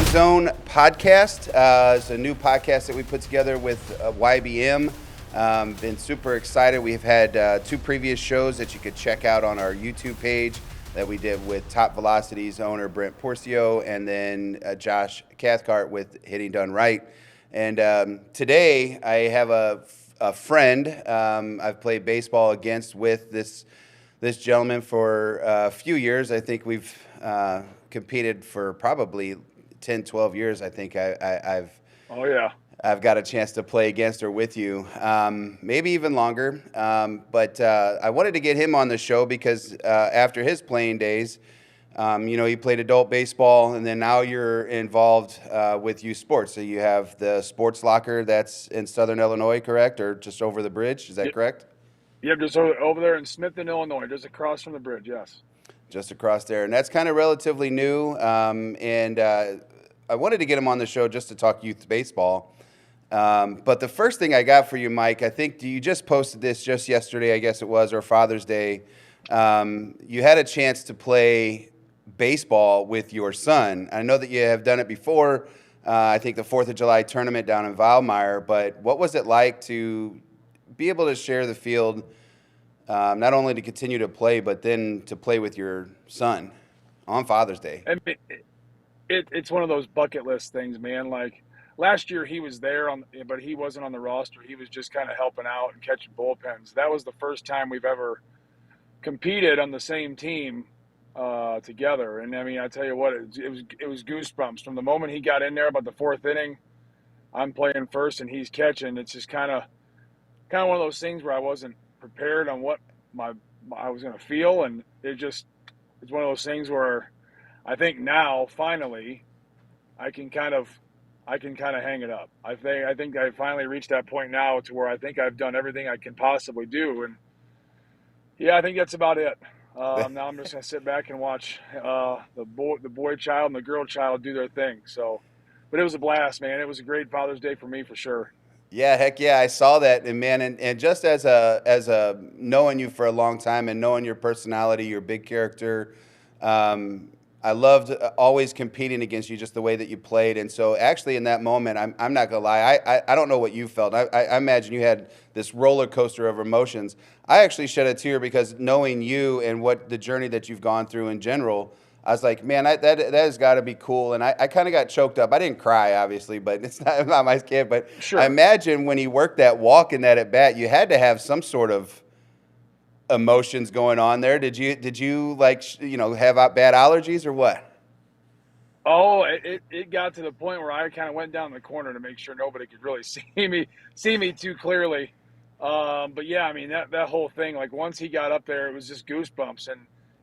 Zone podcast. It's a new podcast that we put together with YBM. Been super excited. We've had two previous shows that you could check out on our YouTube page that we did with Top Velocity's owner Brent Porcio and then Josh Cathcart with Hitting Done Right. And today I have a friend I've played baseball against with this gentleman for a few years. I think we've competed for probably 10, 12 years. I think I've got a chance to play against or with you, maybe even longer. But I wanted to get him on the show because after his playing days, he played adult baseball, and then now you're involved with youth sports. So you have the Sports Locker that's in Southern Illinois, correct, or just over the bridge? Is that correct? Yep, just over there in Smithton, Illinois, just across from the bridge, yes. Just across there. And that's kind of relatively new. I wanted to get him on the show just to talk youth baseball. But the first thing I got for you, Mike, I think you just posted this just yesterday, I guess it was, or Father's Day. You had a chance to play baseball with your son. I know that you have done it before, I think the 4th of July tournament down in Valmeyer. But what was it like to be able to share the field, not only to continue to play, but then to play with your son on Father's Day? I mean, it's one of those bucket list things, man. Like last year he was there, but he wasn't on the roster. He was just kind of helping out and catching bullpens. That was the first time we've ever competed on the same team together. And I mean, I tell you what, it was goosebumps from the moment he got in there. About the 4th inning, I'm playing first and he's catching. It's just kind of one of those things where I wasn't prepared on what I was going to feel, and it's one of those things where I think now finally I can kind of hang it up. I think I finally reached that point now to where I think I've done everything I can possibly do, and yeah, I think that's about it. Now I'm just going to sit back and watch the boy child and the girl child do their thing. So, but it was a blast, man. It was a great Father's Day for me for sure. Yeah, heck yeah, I saw that, and man, and just as a knowing you for a long time and knowing your personality, your big character, I loved always competing against you, just the way that you played. And so, actually, in that moment, I'm not gonna lie, I don't know what you felt. I imagine you had this roller coaster of emotions. I actually shed a tear because knowing you and what the journey that you've gone through in general. I was like, man, that has got to be cool. And I kind of got choked up. I didn't cry, obviously, but it's not my kid. But Sure. I imagine when he worked that walk and that at bat, you had to have some sort of emotions going on there. Did you like, have bad allergies or what? Oh, it got to the point where I kind of went down the corner to make sure nobody could really see me too clearly. But yeah, I mean that whole thing. Like once he got up there, it was just goosebumps, and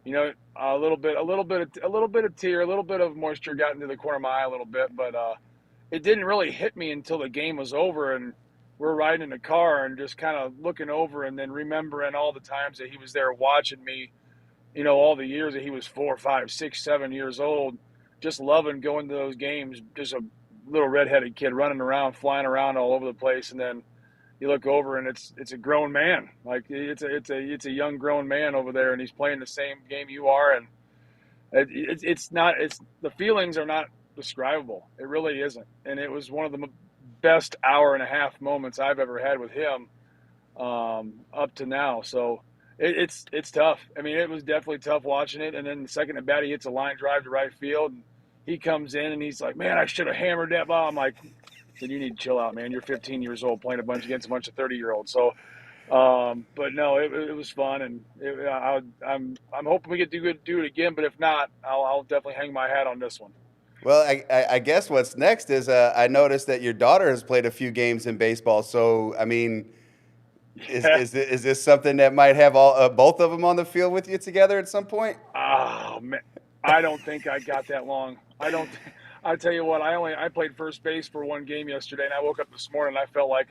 a little bit of tear, a little bit of moisture got into the corner of my eye a little bit, but it didn't really hit me until the game was over and we're riding in the car and just kind of looking over and then remembering all the times that he was there watching me, all the years that he was 4, 5, 6, 7 years old, just loving going to those games, just a little redheaded kid running around, flying around all over the place, and then you look over and it's a grown man. Like it's a young grown man over there, and he's playing the same game you are, and it's the feelings are not describable. It really isn't. And it was one of the best hour and a half moments I've ever had with him up to now. So it's tough. I mean, it was definitely tough watching it. And then the second at bat, he hits a line drive to right field, and he comes in and he's like, "Man, I should have hammered that ball." I'm like, "Then you need to chill out, man. You're 15 years old playing against a bunch of 30-year-olds." So, but no, it was fun, and I'm hoping we get to do it again. But if not, I'll definitely hang my hat on this one. Well, I guess what's next is I noticed that your daughter has played a few games in baseball. So, I mean, is this something that might have both of them on the field with you together at some point? Oh man, I don't think I got that long. I tell you what, I played first base for one game yesterday, and I woke up this morning and I felt like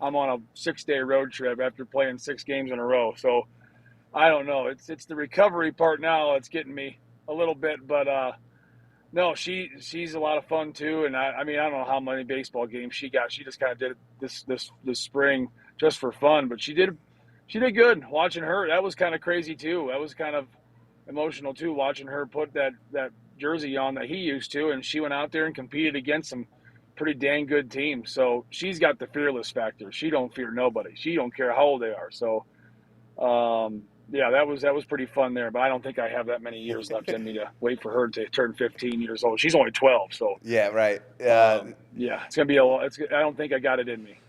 I'm on a 6-day road trip after playing 6 games in a row. So I don't know. It's the recovery part now that's getting me a little bit, but no, she's a lot of fun too. And I mean, I don't know how many baseball games she got. She just kind of did it this spring just for fun, but she did good. Watching her, that was kind of crazy too. emotional too, watching her put that jersey on that he used to, and she went out there and competed against some pretty dang good teams. So she's got the fearless factor. She don't fear nobody. She don't care how old they are. So yeah, that was pretty fun there. But I don't think I have that many years left in me to wait for her to turn 15 years old. She's only 12, so Yeah, right. yeah, it's gonna be a. I don't think I got it in me.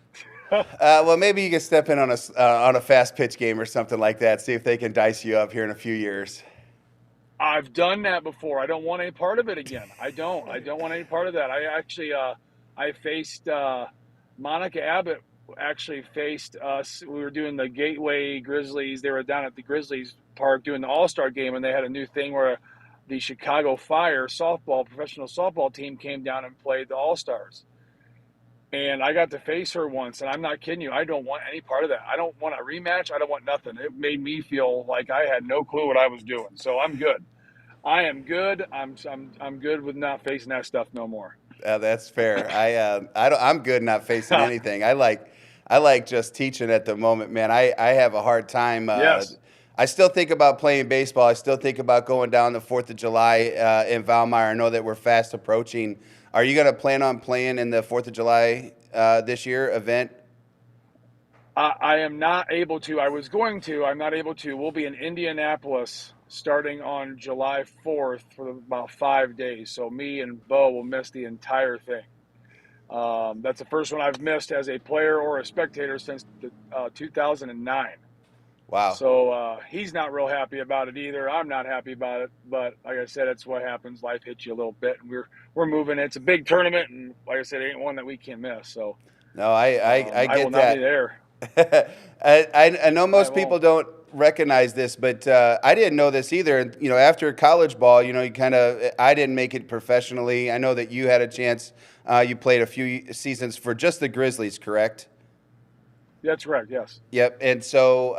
Well, maybe you can step in on a fast pitch game or something like that. See if they can dice you up here in a few years. I've done that before. I don't want any part of it again. I don't. I don't want any part of that. I actually, I faced Monica Abbott. Actually faced us. We were doing the Gateway Grizzlies. They were down at the Grizzlies Park doing the All-Star game, and they had a new thing where the Chicago Fire professional softball team came down and played the All-Stars. And I got to face her once, and I'm not kidding you. I don't want any part of that. I don't want a rematch. I don't want nothing. It made me feel like I had no clue what I was doing. So I'm good. I am good. I'm good with not facing that stuff no more. That's fair. I'm good not facing anything. I like just teaching at the moment, man. I have a hard time. Yes. I still think about playing baseball. I still think about going down the 4th of July in Valmeyer. I know that we're fast approaching. Are you going to plan on playing in the 4th of July this year event? I am not able to. I was going to. I'm not able to. We'll be in Indianapolis starting on July 4th for about 5 days. So me and Bo will miss the entire thing. That's the first one I've missed as a player or a spectator since 2009. Wow. So he's not real happy about it either. I'm not happy about it, but like I said, that's what happens. Life hits you a little bit, and we're moving. It's a big tournament, and like I said, it ain't one that we can miss. So no, I get I will that. not be there. I know most people don't recognize this, but I didn't know this either. You know, after college ball, you know, I didn't make it professionally. I know that you had a chance. You played a few seasons for just the Grizzlies, correct? That's correct, yes. Yep. And so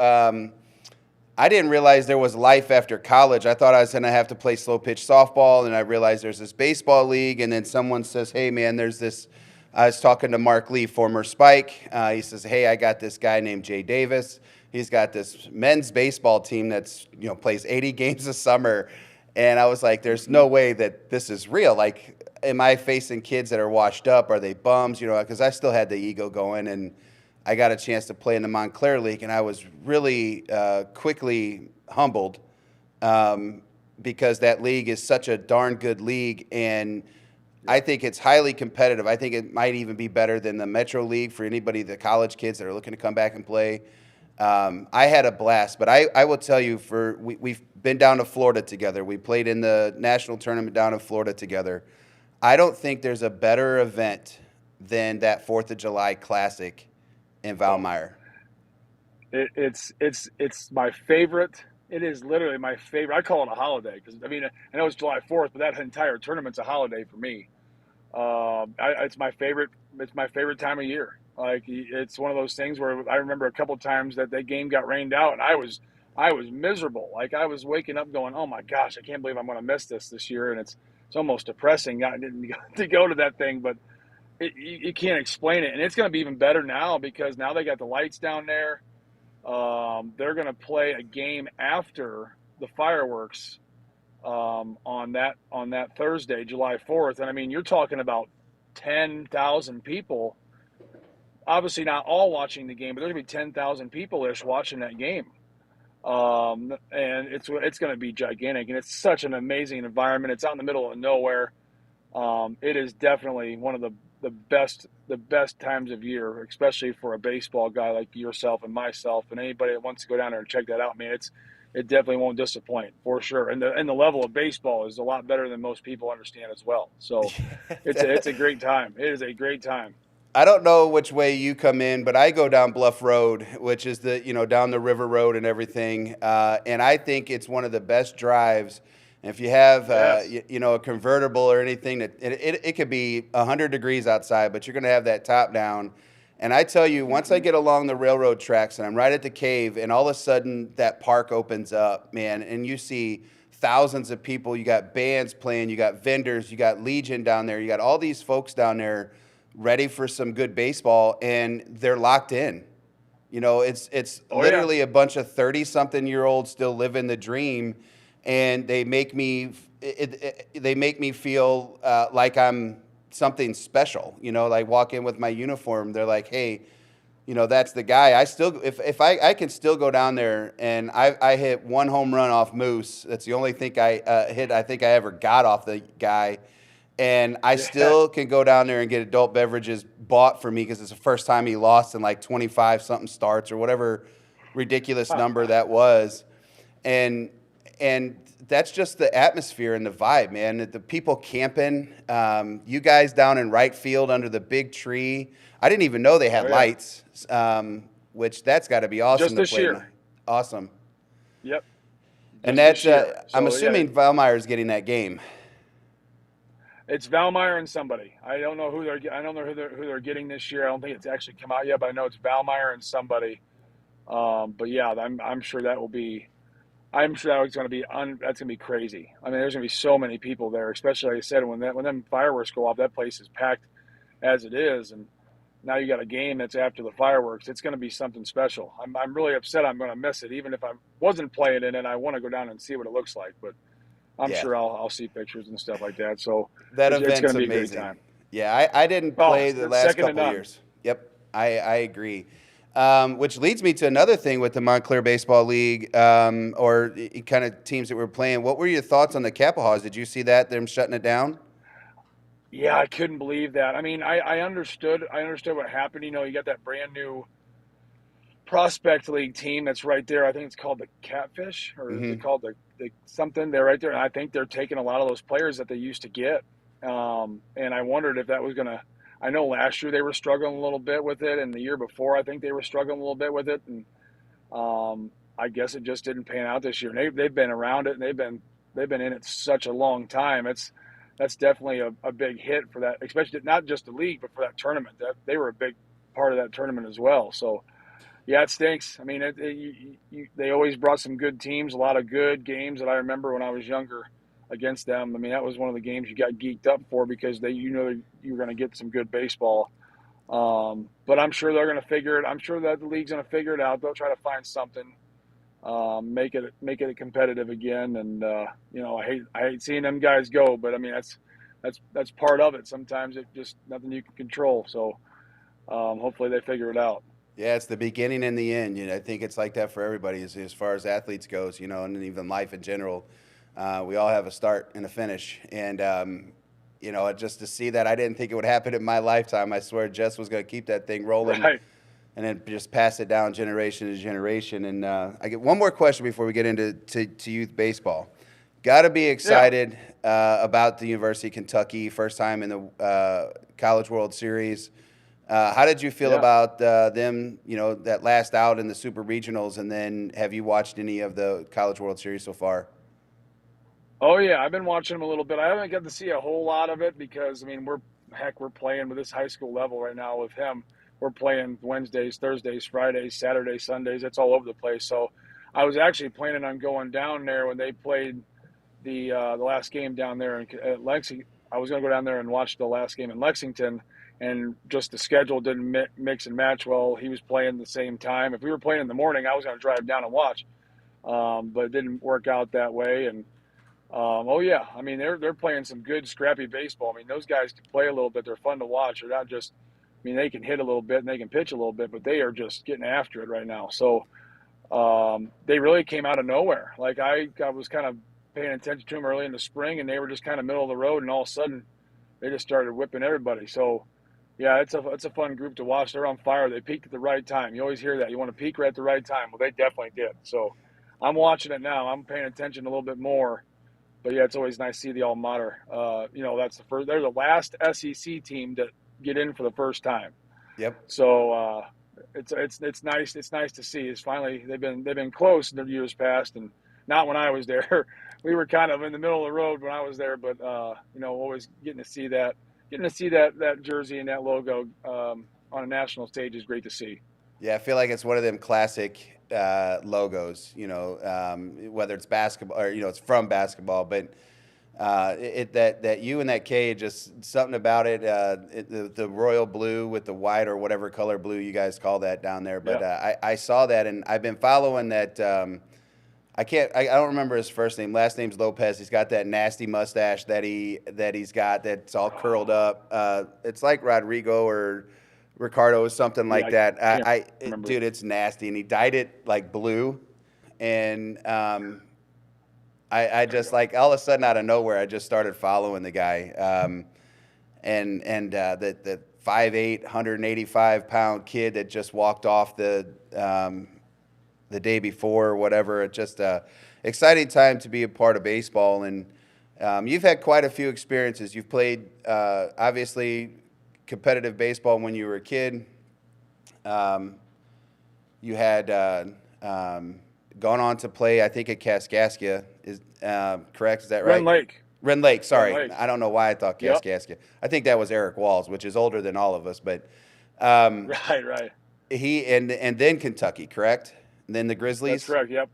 I didn't realize there was life after college. I thought I was going to have to play slow pitch softball, and I realized there's this baseball league, and then someone says, hey, man, there's this. I was talking to Mark Lee, former Spike. He says, hey, I got this guy named Jay Davis. He's got this men's baseball team that's, you know, plays 80 games a summer. And I was like, there's no way that this is real. Like, am I facing kids that are washed up? Are they bums? You know, because I still had the ego going, and I got a chance to play in the Montclair League, and I was really quickly humbled because that league is such a darn good league, and I think it's highly competitive. I think it might even be better than the Metro League for anybody, the college kids that are looking to come back and play. I had a blast, but I will tell you, we've been down to Florida together. We played in the national tournament down in Florida together. I don't think there's a better event than that 4th of July Classic in Valmeyer. It's my favorite. It is literally my favorite. I call it a holiday because, I mean, I know it's July 4th, but that entire tournament's a holiday for me. It's my favorite. It's my favorite time of year. Like, it's one of those things where I remember a couple times that game got rained out, and I was miserable. Like, I was waking up going, oh my gosh, I can't believe I'm going to miss this year, and it's almost depressing. I didn't get to go to that thing, but you can't explain it. And it's going to be even better now because now they got the lights down there. They're going to play a game after the fireworks on that Thursday, July 4th. And I mean, you're talking about 10,000 people. Obviously, not all watching the game, but there's going to be 10,000 people-ish watching that game. And it's going to be gigantic, and it's such an amazing environment. It's out in the middle of nowhere. It is definitely one of the best times of year, especially for a baseball guy like yourself and myself, and anybody that wants to go down there and check that out. Man, it definitely won't disappoint for sure. And the level of baseball is a lot better than most people understand as well. So it's a great time. It is a great time. I don't know which way you come in, but I go down Bluff Road, which is down the river road and everything. And I think it's one of the best drives. And if you have, a convertible or anything, it could be 100 degrees outside, but you're going to have that top down. And I tell you, once I get along the railroad tracks and I'm right at the cave, and all of a sudden that park opens up, man, and you see thousands of people. You got bands playing, you got vendors, you got Legion down there, you got all these folks down there ready for some good baseball, and they're locked in. You know, it's literally a bunch of 30-something-year-olds still living the dream. and they make me feel like I'm something special. You know, like walk in with my uniform, they're like, hey, you know, that's the guy. I still, if I can still go down there, and I hit one home run off Moose. That's the only thing I hit. I think I ever got off the guy, and I Yeah. still can go down there and get adult beverages bought for me because it's the first time he lost in like 25 something starts or whatever ridiculous number that was, and that's just the atmosphere and the vibe, man. The people camping, you guys down in right field under the big tree. I didn't even know they Oh had yeah. lights, which that's got to be awesome Just to this play. year. Awesome. Yep. And Just this that's, year. I'm So yeah, assuming Valmeyer's getting that game. it's Valmeyer and somebody. I don't know who they're getting this year. I don't think it's actually come out yet, but I know it's Valmeyer and somebody. But yeah, I'm sure that will be. I'm sure that's going to be that's going to be crazy. I mean, there's going to be so many people there, especially like I said when them fireworks go off, that place is packed as it is, and now you got a game that's after the fireworks. It's going to be something special. I'm really upset. I'm going to miss it, even if I wasn't playing in it. I want to go down and see what it looks like, but I'm Yeah, sure I'll see pictures and stuff like that. So that it's going event's to be a great amazing. time. Yeah, I didn't Oh, play the that's last second to couple none. years. Yep, I agree. Which leads me to another thing with the Montclair Baseball League, or kind of teams that we're playing. What were your thoughts on the Capahaws? Did you see that, them shutting it down? Yeah, I couldn't believe that. I mean, I understood. I understood what happened. You know, you got that brand new prospect league team that's right there. I think it's called the Catfish, or is it Mm-hmm. called the something? They're right there, and I think they're taking a lot of those players that they used to get. And I wondered if that was gonna. I know last year they were struggling a little bit with it, and the year before I think they were struggling a little bit with it, and I guess it just didn't pan out this year. And they've been around it, and they've been in it such a long time. That's definitely a big hit for that, especially not just the league, but for that tournament. That they were a big part of that tournament as well. So yeah, it stinks. I mean, they always brought some good teams, a lot of good games that I remember when I was younger against them. I mean, that was one of the games you got geeked up for because you were going to get some good baseball. But I'm sure they're going to figure it. I'm sure that the league's going to figure it out. They'll try to find something, make it competitive again. And I hate seeing them guys go, but I mean that's part of it. Sometimes it just nothing you can control. So hopefully they figure it out. Yeah, it's the beginning and the end. You know, I think it's like that for everybody as far as athletes goes. You know, and even life in general. We all have a start and a finish, and just to see that, I didn't think it would happen in my lifetime. I swear, Jess was going to keep that thing rolling, Right. and then just pass it down generation to generation. And I get one more question before we get into youth baseball. Got to be Yeah. excited about the University of Kentucky, first time in the College World Series. How did you feel Yeah. about them, that last out in the Super Regionals? And then have you watched any of the College World Series so far? Oh yeah, I've been watching them a little bit. I haven't got to see a whole lot of it because I mean we're playing with this high school level right now with him. We're playing Wednesdays, Thursdays, Fridays, Saturdays, Sundays. It's all over the place. So I was actually planning on going down there when they played the last game down there at Lexington. I was going to go down there and watch the last game in Lexington, and just the schedule didn't mix and match well. He was playing the same time. If we were playing in the morning, I was going to drive down and watch, but it didn't work out that way. And oh yeah, I mean they're playing some good scrappy baseball. I mean those guys can play a little bit. They're fun to watch. They're not just. I mean they can hit a little bit and they can pitch a little bit, but they are just getting after it right now. So they really came out of nowhere. Like I was kind of paying attention to them early in the spring, and they were just kind of middle of the road, and all of a sudden they just started whipping everybody. So yeah, it's a fun group to watch. They're on fire. They peaked at the right time. You always hear that. You want to peak right at the right time. Well, they definitely did. So I'm watching it now. I'm paying attention a little bit more. But yeah, it's always nice to see the alma mater. That's the first. They're the last SEC team to get in for the first time. Yep. So it's nice. It's nice to see. It's finally they've been close in the years past, and not when I was there. We were kind of in the middle of the road when I was there, but always getting to see that jersey and that logo on a national stage is great to see. Yeah, I feel like it's one of them classic logos, whether it's basketball or, it's from basketball, but that you and that K, just something about it, the royal blue with the white or whatever color blue you guys call that down there. But Yeah. I saw that, and I've been following that. I don't remember his first name. Last name's Lopez. He's got that nasty mustache he's got that's all curled up. It's like Rodrigo or Ricardo or something Yeah, like I that. can't remember. Dude, it's nasty, and he dyed it like blue, and I There you just go. like all of a sudden out of nowhere, I just started following the guy, and the 5'8", 185-pound kid that just walked off the day before or whatever. It's just a exciting time to be a part of baseball, and you've had quite a few experiences. You've played obviously competitive baseball when you were a kid. Um, you had gone on to play, I think, at Kaskaskia. Is correct? Is that Rend right? Lake. Ren Lake. Rend Sorry, Lake. I don't know why I thought Yep. Kaskaskia. I think that was Eric Walls, which is older than all of us. But um, Right, right. he and then Kentucky, correct? And then the That's Grizzlies. correct. Yep.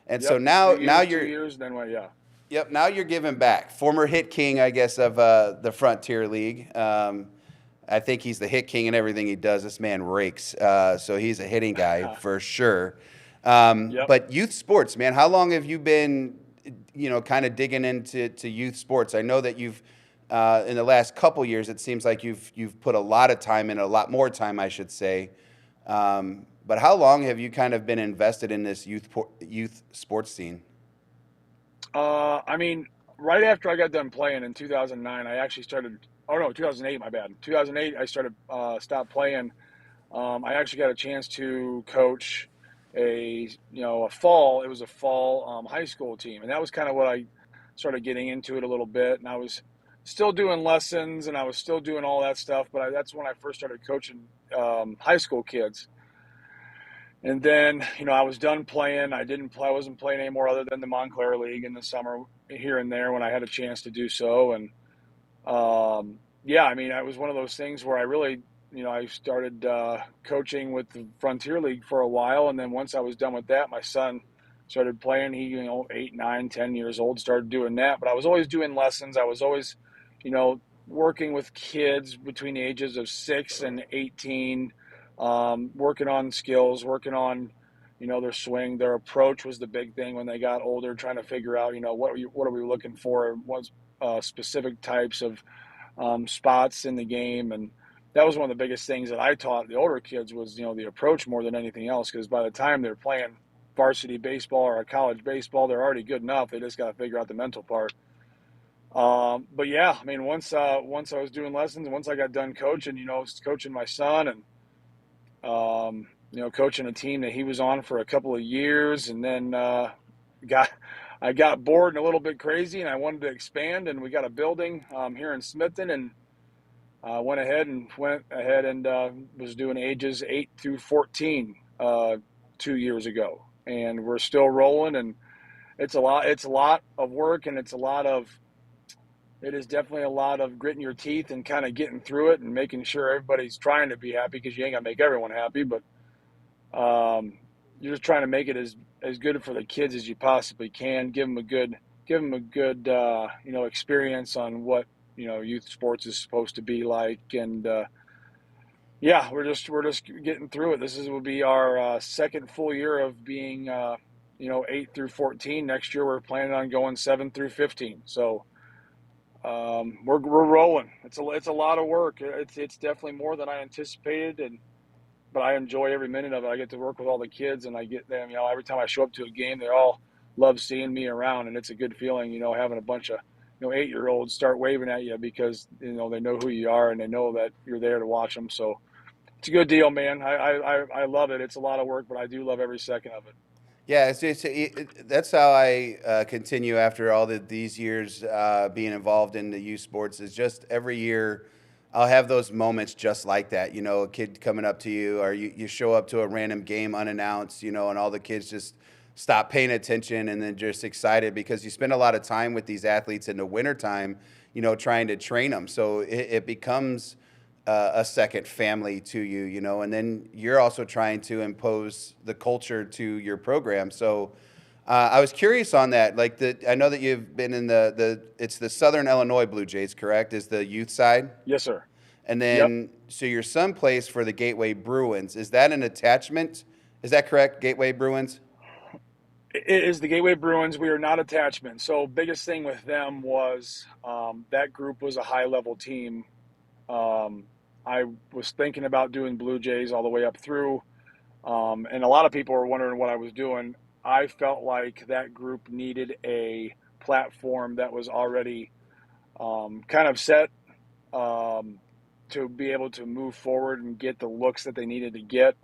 And so Yep. 3 now years, 2 you're years, and then what? Yeah. yep, now you're giving back. Former hit king, I guess, of the Frontier League. I think he's the hit king in everything he does. This man rakes. So he's a hitting guy for sure. Yep. But youth sports, man, how long have you been, kind of digging into youth sports? I know that you've, in the last couple years, it seems like you've put a lot of time in, a lot more time, I should say. But how long have you kind of been invested in this youth sports scene? I mean, right after I got done playing in 2009, I actually started. Oh no, 2008. My bad. 2008, I started stopped playing. I actually got a chance to coach a fall. It was a fall high school team, and that was kind of what I started getting into it a little bit. And I was still doing lessons, and I was still doing all that stuff. But that's when I first started coaching high school kids. And then, I was done playing. I didn't play. I wasn't playing anymore other than the Montclair League in the summer here and there when I had a chance to do so. And yeah, I mean, it was one of those things where I really, I started coaching with the Frontier League for a while. And then once I was done with that, my son started playing. He, 8, 9, 10 years old, started doing that. But I was always doing lessons. I was always, you know, working with kids between the ages of 6 and 18, working on skills, working on, their swing. Their approach was the big thing when they got older, trying to figure out, what are we looking for? What specific types of spots in the game. And that was one of the biggest things that I taught the older kids was, the approach more than anything else. Because by the time they're playing varsity baseball or a college baseball, they're already good enough. They just got to figure out the mental part. But yeah, I mean, once I was doing lessons, and once I got done coaching, coaching my son and coaching a team that he was on for a couple of years, and then got I got bored and a little bit crazy, and I wanted to expand, and we got a building here in Smithton, and went ahead and was doing ages 8 through 14 2 years ago, and we're still rolling, and it's a lot of work, and it is definitely a lot of gritting your teeth and kind of getting through it and making sure everybody's trying to be happy because you ain't gonna make everyone happy, but you're just trying to make it as good for the kids as you possibly can. Give them a good experience on what youth sports is supposed to be like, and yeah, we're just getting through it. Will be our second full year of being 8 through 14. Next year we're planning on going 7 through 15. So we're rolling. It's a lot of work. It's definitely more than I anticipated, but I enjoy every minute of it. I get to work with all the kids, and I get them. Every time I show up to a game, they all love seeing me around, and it's a good feeling. Having a bunch of 8-year-olds start waving at you because they know who you are and they know that you're there to watch them. So it's a good deal, man. I love it. It's a lot of work, but I do love every second of it. Yeah, that's how I continue after all these years being involved in the youth sports. Is just every year I'll have those moments just like that. A kid coming up to you, or you show up to a random game unannounced, and all the kids just stop paying attention and then just excited because you spend a lot of time with these athletes in the wintertime, trying to train them. So it becomes a second family to you, and then you're also trying to impose the culture to your program. So I was curious on that. Like I know that you've been in it's the Southern Illinois Blue Jays, correct? Is the youth side? Yes, sir. And Yep. then, so your son plays for the Gateway Bruins. Is that an attachment? Is that correct? Gateway Bruins? It is the Gateway Bruins. We are not attachment. So biggest thing with them was that group was a high level team. Um, I was thinking about doing Blue Jays all the way up through, and a lot of people were wondering what I was doing. I felt like that group needed a platform that was already kind of set um, to be able to move forward and get the looks that they needed to get.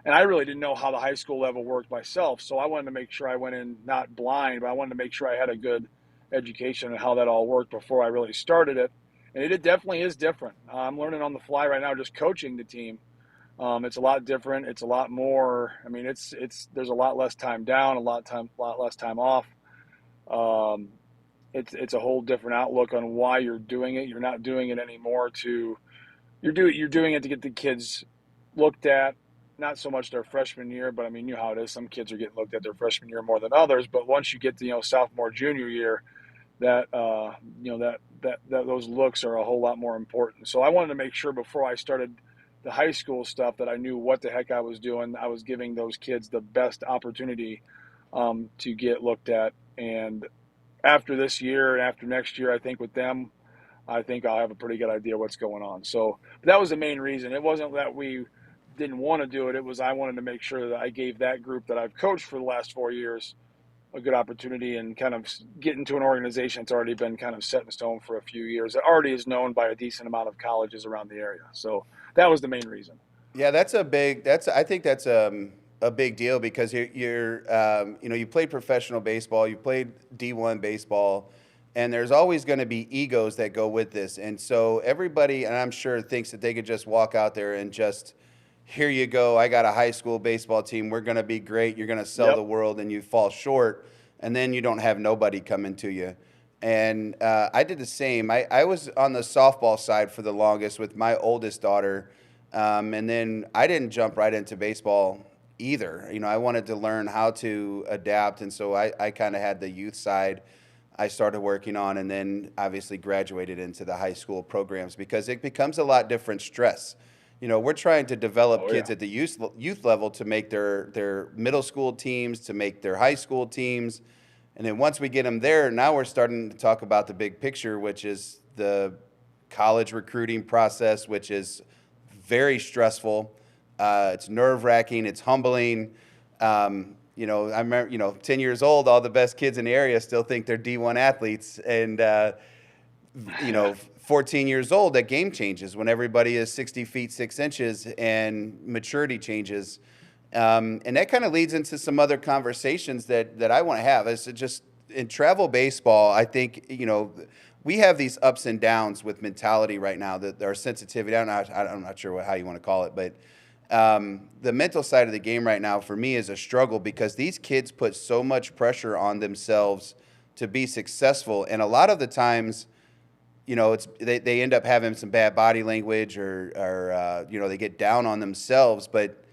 And I really didn't know how the high school level worked myself, so I wanted to make sure I went in not blind, but I wanted to make sure I had a good education on how that all worked before I really started it. And it definitely is different. I'm learning on the fly right now, just coaching the team. It's a lot different. It's a lot more. I mean, it's there's a lot less time down, a lot less time off. Um, it's a whole different outlook on why you're doing it. You're not doing it anymore to you're doing it to get the kids looked at, not so much their freshman year, but I mean, you know how it is. Some kids are getting looked at their freshman year more than others. But once you get to sophomore, junior year, that that those looks are a whole lot more important. So I wanted to make sure before I started the high school stuff that I knew what the heck I was doing. I was giving those kids the best opportunity to get looked at. And after this year and after next year, I think with them, I think I'll have a pretty good idea what's going on. So that was the main reason. It wasn't that we didn't want to do it. It was I wanted to make sure that I gave that group that I've coached for the last 4 years a good opportunity and kind of get into an organization that's already been kind of set in stone for a few years. It already is known by a decent amount of colleges around the area. So that was the main reason. Yeah, I think that's a big deal because you played professional baseball, you played D1 baseball, and there's always going to be egos that go with this. And so everybody, and I'm sure, thinks that they could just walk out there and just, here you go, I got a high school baseball team, we're going to be great, you're going to sell Yep. the world, and you fall short, and then you don't have nobody coming to you. And I did the same. I was on the softball side for the longest with my oldest daughter. And then I didn't jump right into baseball either. I wanted to learn how to adapt. And so I kind of had the youth side I started working on, and then obviously graduated into the high school programs because it becomes a lot different stress. We're trying to develop Oh kids yeah. at the youth level to make their middle school teams, to make their high school teams. And then once we get them there, now we're starting to talk about the big picture, which is the college recruiting process, which is very stressful. It's nerve wracking. It's humbling. I remember, 10 years old, all the best kids in the area still think they're D1 athletes. And, 14 years old, that game changes when everybody is 60 feet, 6 inches and maturity changes. And that kind of leads into some other conversations that I want to have. It's just in travel baseball, I think, we have these ups and downs with mentality right now, that our sensitivity, I'm not sure how you want to call it, but the mental side of the game right now for me is a struggle because these kids put so much pressure on themselves to be successful. And a lot of the times, they end up having some bad body language or they get down on themselves. But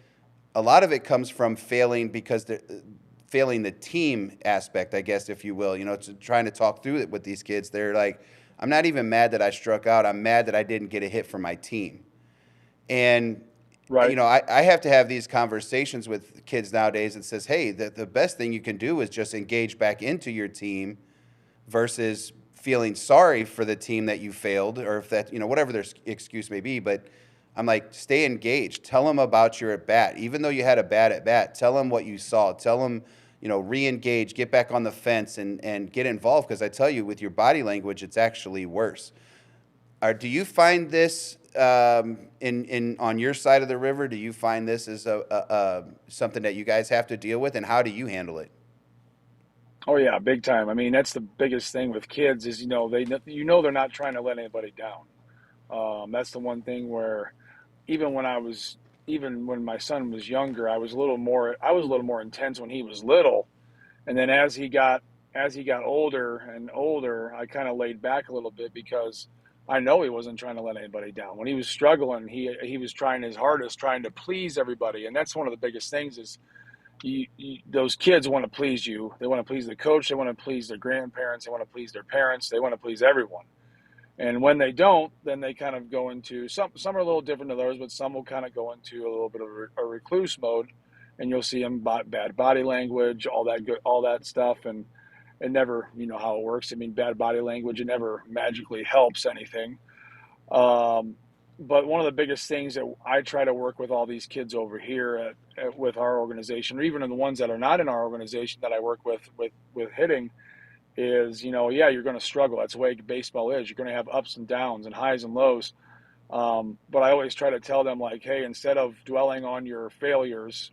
a lot of it comes from failing because failing the team aspect, I guess, if you will. Trying to talk through it with these kids. They're like, I'm not even mad that I struck out. I'm mad that I didn't get a hit for my team. And Right. I have to have these conversations with kids nowadays that says, hey, the best thing you can do is just engage back into your team versus feeling sorry for the team that you failed, or if that, whatever their excuse may be. But I'm like, stay engaged. Tell them about your at bat. Even though you had a bad at bat, tell them what you saw. Tell them, re-engage, get back on the fence and get involved. Because I tell you, with your body language, it's actually worse. Do you find this in on your side of the river? Do you find this as a something that you guys have to deal with, and how do you handle it? Oh yeah, big time. I mean, that's the biggest thing with kids is they're not trying to let anybody down. That's the one thing where even even when my son was younger, I was a little more intense when he was little, and then as he got older and older, I kind of laid back a little bit because I know he wasn't trying to let anybody down. When he was struggling, he was trying his hardest, trying to please everybody, and that's one of the biggest things is those kids want to please you. They want to please the coach. They want to please their grandparents. They want to please their parents. They want to please everyone. And when they don't, then they kind of go into some are a little different to those, but some will kind of go into a little bit of a recluse mode. and you'll see them bad body language, all that stuff, and it never, you know how it works. I mean, bad body language, it never magically helps anything. Um, but one of the biggest things that I try to work with all these kids over here with our organization, or even in the ones that are not in our organization that I work with hitting, is, yeah, you're going to struggle. That's the way baseball is. You're going to have ups and downs and highs and lows. But I always try to tell them, like, hey, instead of dwelling on your failures,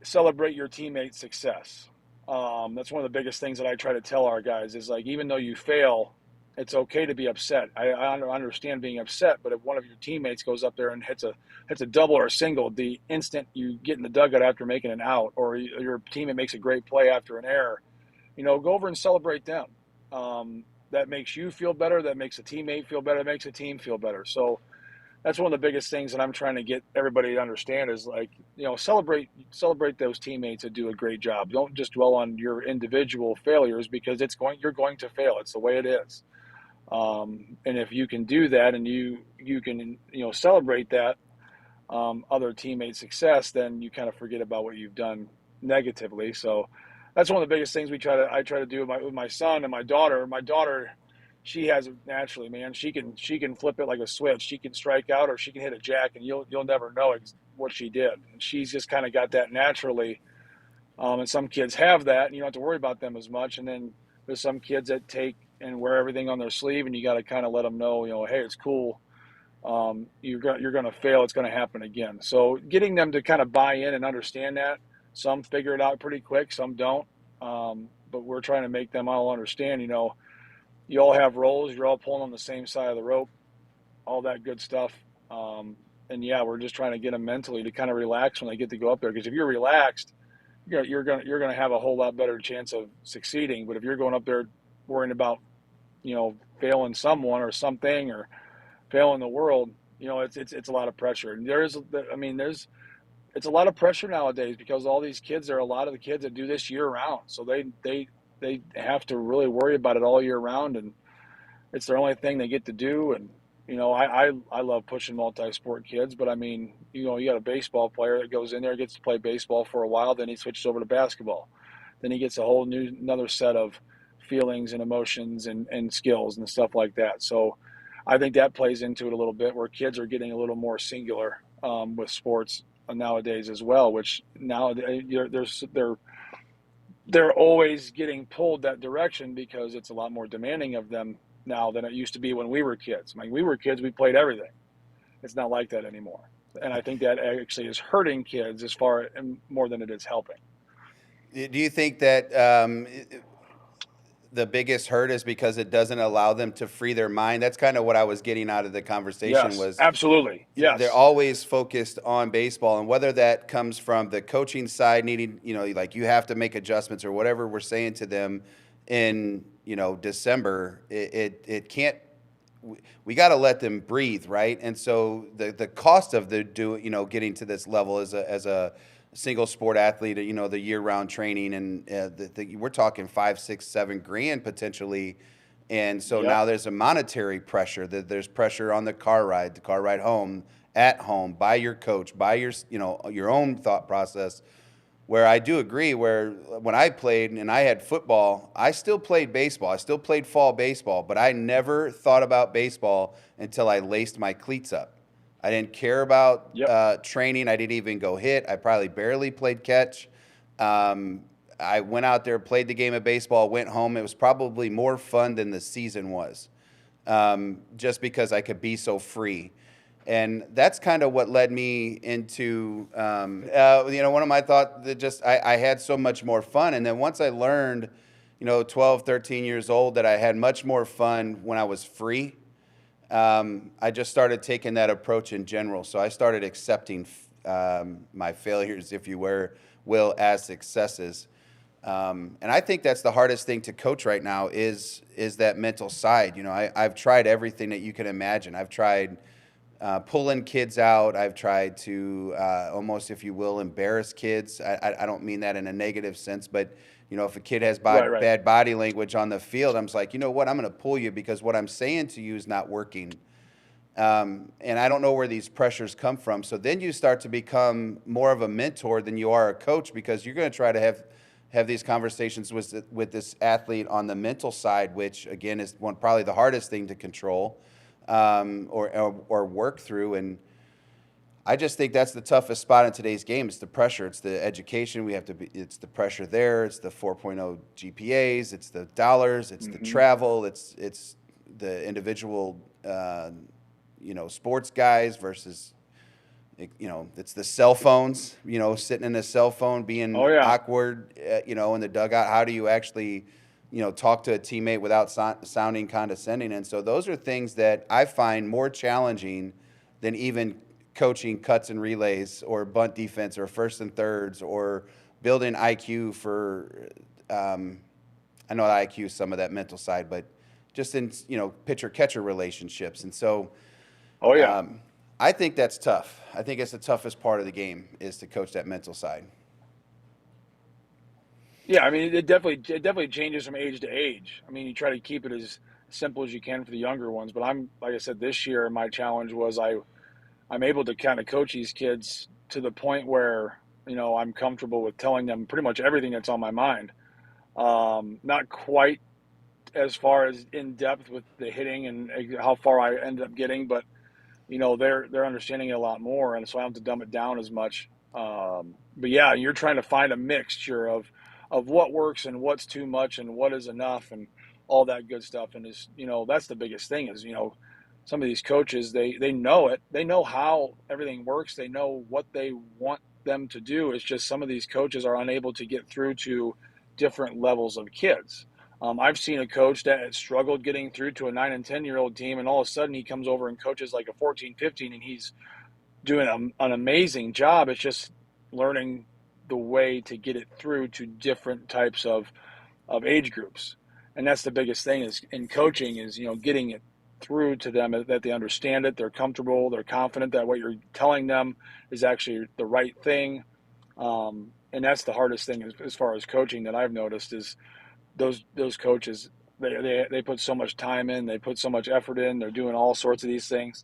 celebrate your teammates' success. That's one of the biggest things that I try to tell our guys is, like, even though you fail, it's okay to be upset. I understand being upset, but if one of your teammates goes up there and hits a double or a single, the instant you get in the dugout after making an out, or your teammate makes a great play after an error, go over and celebrate them. That makes you feel better. That makes a teammate feel better. That makes a team feel better. So that's one of the biggest things that I'm trying to get everybody to understand is, like, celebrate those teammates that do a great job. Don't just dwell on your individual failures, because you're going to fail. It's the way it is. And if you can do that, and you can celebrate that other teammate's success, then you kind of forget about what you've done negatively. So that's one of the biggest things I try to do with my son and my daughter. My daughter, she has it naturally, man. She can flip it like a switch. She can strike out, or she can hit a jack, and you'll never know what she did. And she's just kind of got that naturally. And some kids have that, and you don't have to worry about them as much. And then there's some kids that take and wear everything on their sleeve, and you got to kind of let them know, hey, it's cool. You're going to fail. It's going to happen again. So getting them to kind of buy in and understand that. Some figure it out pretty quick, some don't. But we're trying to make them all understand, you all have roles. You're all pulling on the same side of the rope, all that good stuff. And yeah, we're just trying to get them mentally to kind of relax when they get to go up there. Because if you're relaxed, you're gonna have a whole lot better chance of succeeding. But if you're going up there worrying about, failing someone or something, or failing the world, it's a lot of pressure. And there's it's a lot of pressure nowadays, because all these kids, there are a lot of the kids that do this year round. So they have to really worry about it all year round, and it's their only thing they get to do. And I love pushing multi-sport kids, but I mean, you got a baseball player that goes in there, gets to play baseball for a while, then he switches over to basketball, then he gets a whole another set of feelings and emotions and skills and stuff like that. So I think that plays into it a little bit, where kids are getting a little more singular with sports nowadays as well, which now they're always getting pulled that direction, because it's a lot more demanding of them now than it used to be when we were kids. I mean, we were kids, we played everything. It's not like that anymore. And I think that actually is hurting kids more than it is helping. Do you think that the biggest hurt is because it doesn't allow them to free their mind? That's kind of what I was getting out of the conversation. Yes, Was absolutely. Yes. they're always focused on baseball, and whether that comes from the coaching side needing, like, you have to make adjustments or whatever we're saying to them in, December, it can't, we got to let them breathe, right? And so the cost of getting to this level as a single sport athlete, the year-round training, and we're talking 5, 6, 7 grand potentially. And so now there's a monetary pressure. There's pressure on the car ride home, at home, by your coach, by your own thought process. Where I do agree, where when I played and I had football, I still played baseball. I still played fall baseball, but I never thought about baseball until I laced my cleats up. I didn't care about training. I didn't even go hit. I probably barely played catch. I went out there, played the game of baseball, went home. It was probably more fun than the season was, just because I could be so free. And that's kind of what led me into, one of my thoughts that just, I had so much more fun. And then once I learned, 12, 13 years old, that I had much more fun when I was free, I just started taking that approach in general. So I started accepting my failures, if you will, as successes. And I think that's the hardest thing to coach right now is that mental side. I've tried everything that you can imagine. I've tried pulling kids out. I've tried to almost, if you will, embarrass kids. I don't mean that in a negative sense, but if a kid has bad body language on the field, I'm just like, you know what, I'm going to pull you because what I'm saying to you is not working. And I don't know where these pressures come from. So then you start to become more of a mentor than you are a coach, because you're going to try to have these conversations with this athlete on the mental side, which again is probably the hardest thing to control, or work through. And I just think that's the toughest spot in today's game. It's the pressure. It's the education. It's the pressure there. It's the 4.0 GPAs. It's the dollars. It's the travel. It's the individual, sports guys versus, it's the cell phones, sitting in a cell phone, being awkward, in the dugout. How do you actually, talk to a teammate without sounding condescending? And so those are things that I find more challenging than even coaching cuts and relays or bunt defense or first and thirds or building IQ for, I know IQ is some of that mental side, but just in, pitcher-catcher relationships. And so I think that's tough. I think it's the toughest part of the game, is to coach that mental side. Yeah, I mean, it definitely changes from age to age. I mean, you try to keep it as simple as you can for the younger ones. But like I said, this year my challenge was I'm able to kind of coach these kids to the point where, I'm comfortable with telling them pretty much everything that's on my mind. Not quite as far as in depth with the hitting and how far I ended up getting, but they're understanding it a lot more, and so I don't have to dumb it down as much. But yeah, you're trying to find a mixture of what works and what's too much and what is enough and all that good stuff. And that's the biggest thing is, some of these coaches, they know it. They know how everything works. They know what they want them to do. It's just some of these coaches are unable to get through to different levels of kids. I've seen a coach that struggled getting through to a 9 and 10-year-old team, and all of a sudden he comes over and coaches like a 14, 15, and he's doing an amazing job. It's just learning the way to get it through to different types of age groups. And that's the biggest thing is in coaching is, getting it through to them that they understand it, they're comfortable, they're confident that what you're telling them is actually the right thing. And that's the hardest thing as far as coaching that I've noticed is those coaches, they put so much time in, they put so much effort in, they're doing all sorts of these things,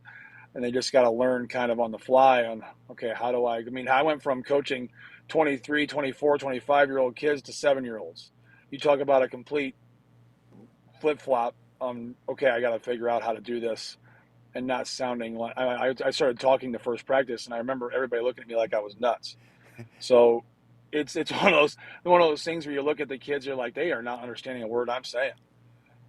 and they just got to learn kind of on the fly on, okay, I went from coaching 23, 24, 25-year-old kids to 7-year-olds. You talk about a complete flip-flop. Okay, I got to figure out how to do this and not sounding like I started talking the first practice, and I remember everybody looking at me like I was nuts. So it's one of those things where you look at the kids, you're like, they are not understanding a word I'm saying,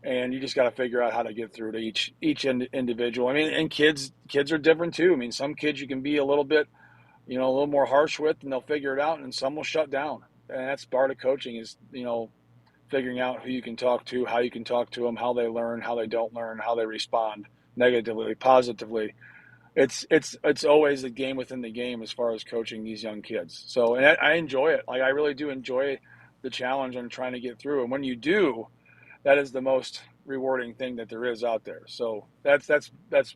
and you just got to figure out how to get through to each individual. I mean, and kids are different too. I mean, some kids you can be a little bit, a little more harsh with, and they'll figure it out, and some will shut down. And that's part of coaching is, figuring out who you can talk to, how you can talk to them, how they learn, how they don't learn, how they respond negatively, positively. It's always a game within the game as far as coaching these young kids. So, and I enjoy it. Like I really do enjoy the challenge on trying to get through. And when you do, that is the most rewarding thing that there is out there. So that's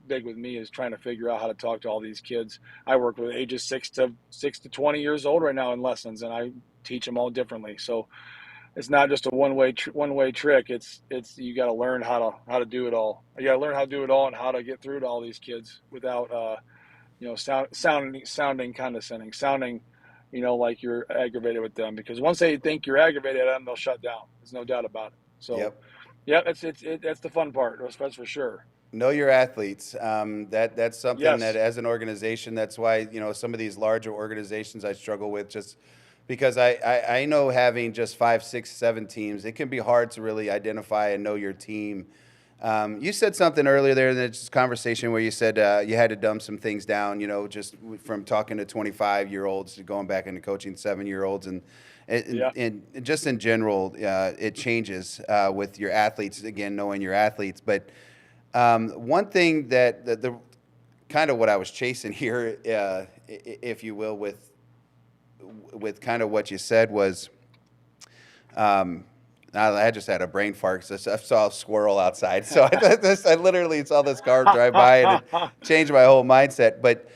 big with me is trying to figure out how to talk to all these kids. I work with ages 6 to 20 years old right now in lessons, and I teach them all differently. So it's not just a one way trick. It's you got to learn how to do it all. You got to learn how to do it all and how to get through to all these kids without sounding condescending, sounding like you're aggravated with them, because once they think you're aggravated at them, they'll shut down. There's no doubt about it. So yeah, that's the fun part. That's for sure. Know your athletes. That's something that as an organization, that's why some of these larger organizations I struggle with, just because I know having just 5, 6, 7 teams, it can be hard to really identify and know your team. You said something earlier there in this conversation where you said you had to dumb some things down, just from talking to 25-year-olds to going back into coaching 7-year-olds. And just in general, it changes with your athletes, again, knowing your athletes. But one thing that the kind of what I was chasing here, if you will, with kind of what you said was, I just had a brain fart because I saw a squirrel outside. So I literally saw this car drive by and it changed my whole mindset. But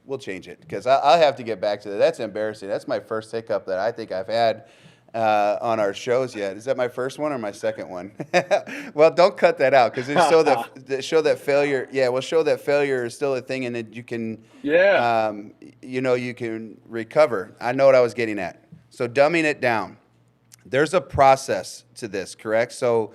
we'll change it because I'll have to get back to that. That's embarrassing. That's my first hiccup that I think I've had. on our shows yet. Is that my first one or my second one? Well, don't cut that out because it show that failure. Yeah, we'll show that failure is still a thing, and that you can, Yeah. you can recover. I know what I was getting at. So dumbing it down. There's a process to this, correct? So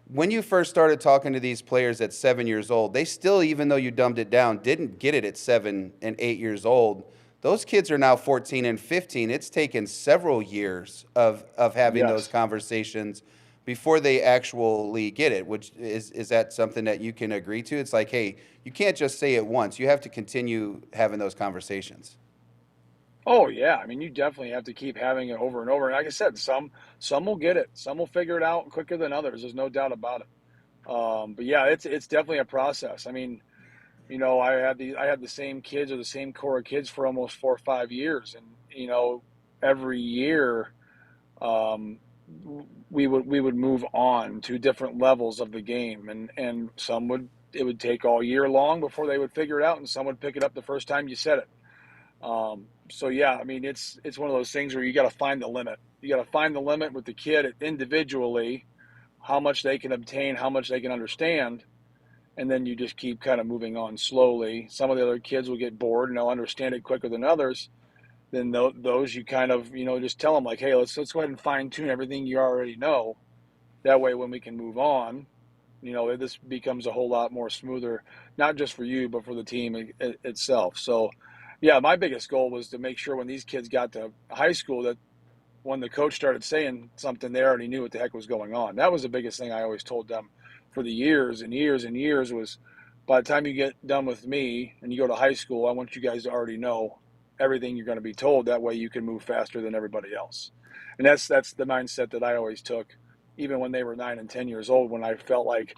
when you first started talking to these players at 7 years old, they still, even though you dumbed it down, didn't get it at 7 and 8 years old. Those kids are now 14 and 15. It's taken several years of having those Yes. conversations before they actually get it, which is that something that you can agree to? It's like, hey, you can't just say it once. You have to continue having those conversations. Oh yeah, I mean you definitely have to keep having it over and over. And like I said, some will get it, some will figure it out quicker than others. There's no doubt about it. But yeah, it's definitely a process. I mean, I had the same kids or the same core of kids for almost 4 or 5 years, and every year um, we would move on to different levels of the game, and some would it would take all year long before they would figure it out, and some would pick it up the first time you said it. So yeah, I mean, it's one of those things where you got to find the limit. You got to find the limit with the kid individually, how much they can obtain, how much they can understand, and then you just keep kind of moving on slowly. Some of the other kids will get bored and they'll understand it quicker than others. Then those you kind of just tell them like, hey, let's go ahead and fine tune everything you already know. That way, when we can move on, this becomes a whole lot more smoother, not just for you, but for the team itself. So, yeah, my biggest goal was to make sure when these kids got to high school that when the coach started saying something, they already knew what the heck was going on. That was the biggest thing I always told them for the years and years and years was by the time you get done with me and you go to high school, I want you guys to already know everything you're going to be told. That way you can move faster than everybody else. And that's the mindset that I always took, even when they were 9 and 10 years old, when I felt like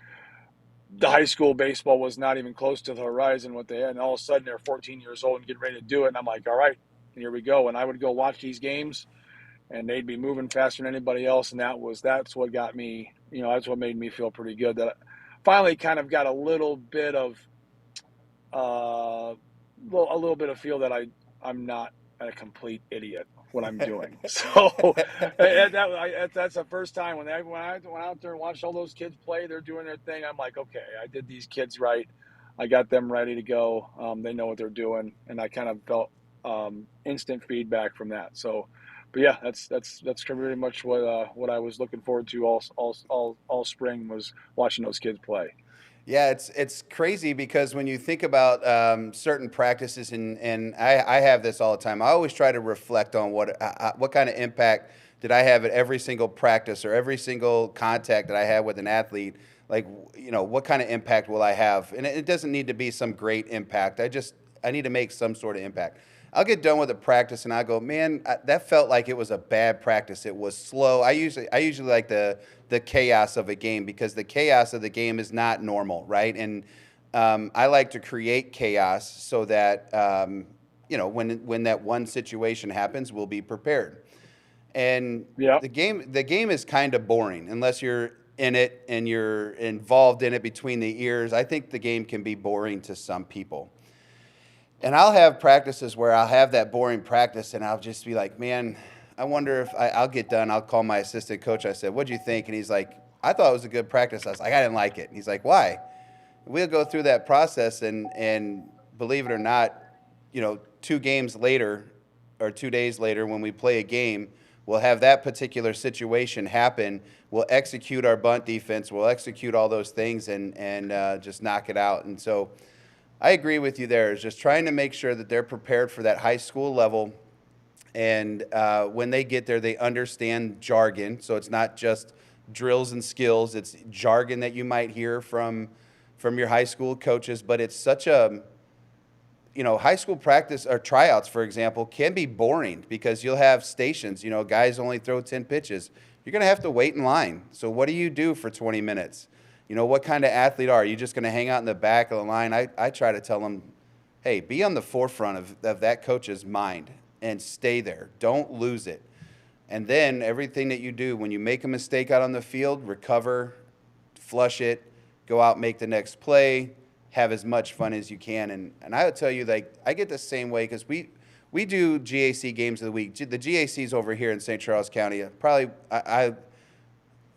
the high school baseball was not even close to the horizon what they had, and all of a sudden they're 14 years old and getting ready to do it, and I'm like, all right, here we go. And I would go watch these games, and they'd be moving faster than anybody else, and that's what got me, that's what made me feel pretty good that I finally kind of got a little bit of a little bit of feel that I'm not a complete idiot what I'm doing. So that's the first time when I went out there and watched all those kids play. They're doing their thing. I'm like, okay, I did these kids right. I got them ready to go. They know what they're doing, and I kind of felt instant feedback from that. So, but yeah, that's pretty much what I was looking forward to all spring was watching those kids play. Yeah, it's crazy because when you think about certain practices, and I have this all the time. I always try to reflect on what kind of impact did I have at every single practice or every single contact that I had with an athlete. Like, what kind of impact will I have? And it doesn't need to be some great impact. I need to make some sort of impact. I'll get done with a practice and I go, man, that felt like it was a bad practice. It was slow. I usually like the chaos of a game because the chaos of the game is not normal, right? And I like to create chaos so that when that one situation happens, we'll be prepared. And Yeah. the game is kind of boring unless you're in it and you're involved in it between the ears. I think the game can be boring to some people. And I'll have practices where I'll have that boring practice and I'll just be like, man, I wonder if I'll get done. I'll call my assistant coach. I said, what'd you think? And he's like, I thought it was a good practice. I was like, I didn't like it. And he's like, why? We'll go through that process and believe it or not, 2 games later or 2 days later when we play a game, we'll have that particular situation happen. We'll execute our bunt defense. We'll execute all those things and just knock it out. And so I agree with you there. Is just trying to make sure that they're prepared for that high school level, and when they get there, they understand jargon. So it's not just drills and skills; it's jargon that you might hear from your high school coaches. But it's such a high school practice or tryouts, for example, can be boring because you'll have stations. Guys only throw 10 pitches. You're going to have to wait in line. So what do you do for 20 minutes? What kind of athlete are you? Just going to hang out in the back of the line? I try to tell them, hey, be on the forefront of that coach's mind and stay there. Don't lose it. And then everything that you do, when you make a mistake out on the field, recover, flush it, go out, make the next play, have as much fun as you can. And I would tell you, like, I get the same way because we we do GAC games of the week. The GAC's over here in St. Charles County. Probably, I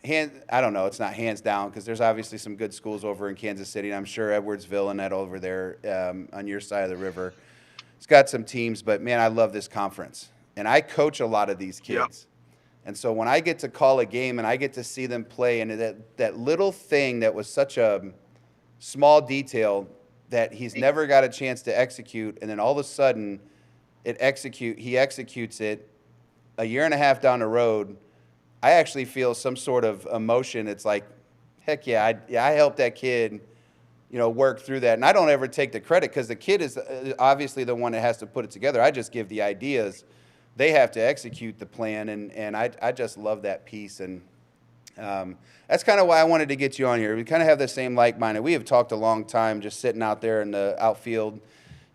don't know. It's not hands down because there's obviously some good schools over in Kansas City, and I'm sure Edwardsville and that over there on your side of the river. It's got some teams, but man, I love this conference, and I coach a lot of these Yep. kids. And so when I get to call a game and I get to see them play, and that little thing that was such a small detail that he's never got a chance to execute, and then all of a sudden he executes it a year and a half down the road, I actually feel some sort of emotion. It's like, heck yeah, I helped that kid, work through that. And I don't ever take the credit because the kid is obviously the one that has to put it together. I just give the ideas. They have to execute the plan, and I just love that piece. And that's kind of why I wanted to get you on here. We kind of have the same like-minded. We have talked a long time just sitting out there in the outfield,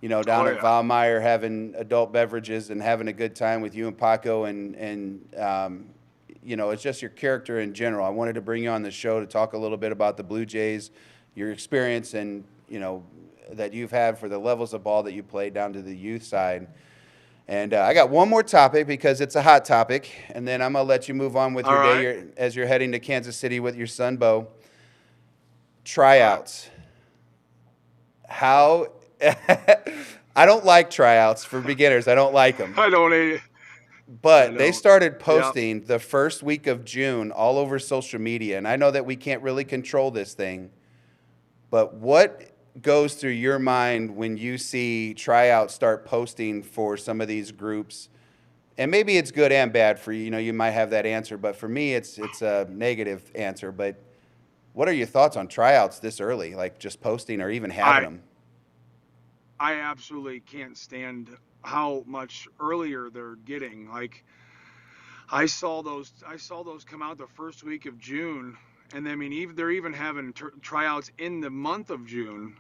down at Valmeyer having adult beverages and having a good time with you and Paco. And it's just your character in general. I wanted to bring you on the show to talk a little bit about the Blue Jays, your experience and, that you've had for the levels of ball that you played down to the youth side. And I got one more topic because it's a hot topic, and then I'm going to let you move on with your day as you're heading to Kansas City with your son, Bo. Tryouts. How – I don't like tryouts for beginners. I don't like them. I don't either. But they started posting the first week of June all over social media, and I know that we can't really control this thing, but what – goes through your mind when you see tryouts start posting for some of these groups? And maybe it's good and bad for you. You might have that answer, but for me, it's a negative answer. But what are your thoughts on tryouts this early, like just posting or even having them? I absolutely can't stand how much earlier they're getting. Like I saw those come out the first week of June. And I mean, they're even having tryouts in the month of June,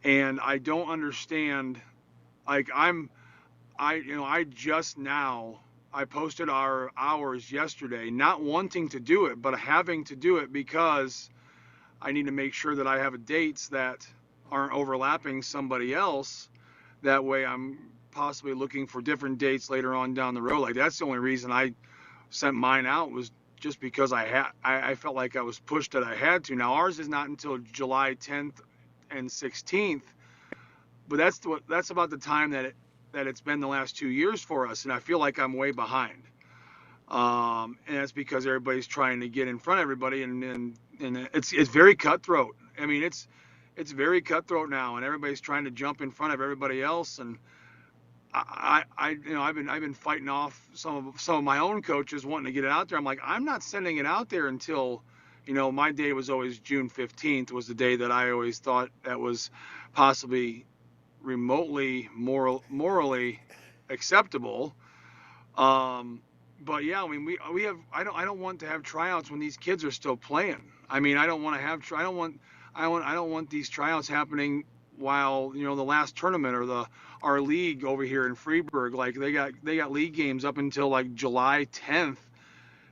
and I don't understand. Like I just now I posted our hours yesterday, not wanting to do it, but having to do it because I need to make sure that I have dates that aren't overlapping somebody else. That way, I'm possibly looking for different dates later on down the road. Like that's the only reason I sent mine out was just because I felt like I was pushed that I had to. Now ours is not until July 10th and 16th, but that's about the time that it's been the last 2 years for us, and I feel like I'm way behind. And that's because everybody's trying to get in front of everybody, and it's very cutthroat. I mean, it's very cutthroat now, and everybody's trying to jump in front of everybody else, and I've been fighting off some of my own coaches wanting to get it out there. I'm like, I'm not sending it out there until, my day was always June 15th was the day that I always thought that was possibly remotely morally acceptable. But yeah, I mean, we have, I don't want to have tryouts when these kids are still playing. I mean, I don't want these tryouts happening while the last tournament or our league over here in Freeburg, like they got league games up until like July 10th.